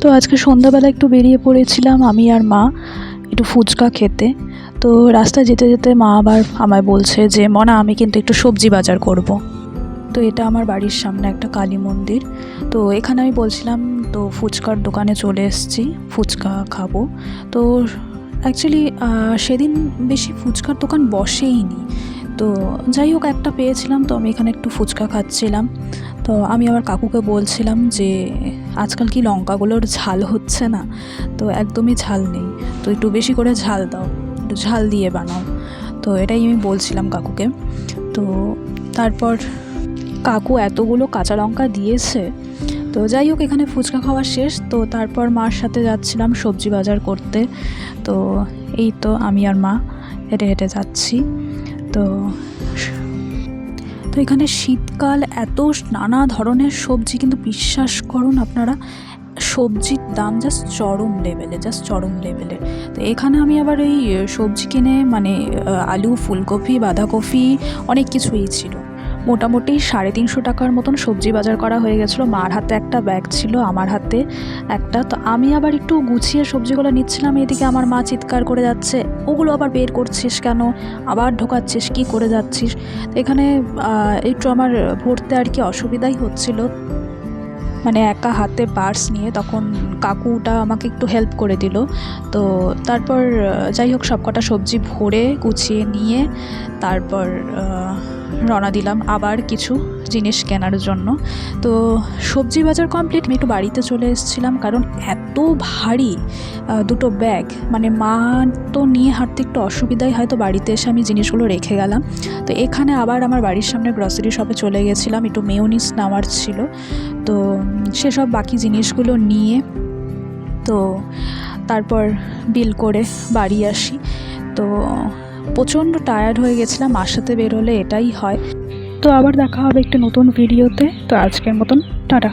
তো আজকে সন্ধ্যাবেলা একটু বেরিয়ে পড়েছিলাম আমি আর মা একটু ফুচকা খেতে। তো রাস্তায় যেতে যেতে মা আবার আমায় বলছে যে মনা আমি কিন্তু একটু সবজি বাজার করব। তো এটা আমার বাড়ির সামনে একটা কালী মন্দির। তো এখানে আমি বলছিলাম তো ফুচকার দোকানে চলে এসেছি, ফুচকা খাবো। তো অ্যাকচুয়ালি সেদিন বেশি ফুচকার দোকান বসেইনি। তো যাই হোক একটা পেয়েছিলাম, তো আমি এখানে একটু ফুচকা খাচ্ছিলাম। তো আমি আমার কাকুকে বলছিলাম যে আজকাল কি লঙ্কাগুলোর ঝাল হচ্ছে না, তো একদমই ঝাল নেই, তো একটু বেশি করে ঝাল দাও, একটু ঝাল দিয়ে বানাও। তো এটাই আমি বলছিলাম কাকুকে। তো তারপর কাকু এতগুলো কাঁচা লঙ্কা দিয়েছে। তো যাই হোক এখানে ফুচকা খাওয়া শেষ, তো তারপর মার সাথে যাচ্ছিলাম সবজি বাজার করতে। তো এই তো আমি আর মা হেঁটে হেঁটে যাচ্ছি। তো তো এখানে শীতকাল, এত নানা ধরনের সবজি, কিন্তু বিশ্বাস করুন আপনারা সবজির দাম জাস্ট চরম লেভেলে। তো এখানে আমি আবার এই সবজি কিনে মানে আলু, ফুলকপি, বাঁধাকপি অনেক কিছুই ছিল। মোটামুটি 350 টাকার মতন সবজি বাজার করা হয়ে গেছিলো। মার হাতে একটা ব্যাগ ছিল, আমার হাতে একটা। তো আমি আবার একটু গুছিয়ে সবজিগুলো নিচ্ছিলাম, এদিকে আমার মা চিৎকার করে যাচ্ছে, ওগুলো আবার বের করছিস কেন, আবার ঢোকাচ্ছিস, কী করে যাচ্ছিস। তো এখানে একটু আমার ভরতে আর কি অসুবিধাই হচ্ছিল, মানে একা হাতে পার্স নিয়ে। তখন কাকুটা আমাকে একটু হেল্প করে দিল। তো তারপর যাই হোক সব কটা সবজি ভরে গুছিয়ে নিয়ে তারপর রওনা দিলাম আবার কিছু জিনিস কেনার জন্য। তো সবজি বাজার কমপ্লিট, আমি একটু বাড়িতে চলে এসেছিলাম, কারণ এত ভারী দুটো ব্যাগ, মানে মা তো নিয়ে হাঁটতে একটু অসুবিধাই হয়। তো বাড়িতে এসে আমি জিনিসগুলো রেখে গেলাম। তো এখানে আবার আমার বাড়ির সামনে গ্রসারি শপে চলে গেছিলাম, একটু মেয়োনিজ নেওয়ার ছিল। তো সেসব বাকি জিনিসগুলো নিয়ে তো তারপর বিল করে বাড়ি আসি। তো প্রচণ্ড টায়ার্ড হয়ে গেছিলাম, মার সাথে বেরোলে এটাই হয়। তো আবার দেখা হবে একটা নতুন ভিডিওতে। তো আজকের মতন টাটা।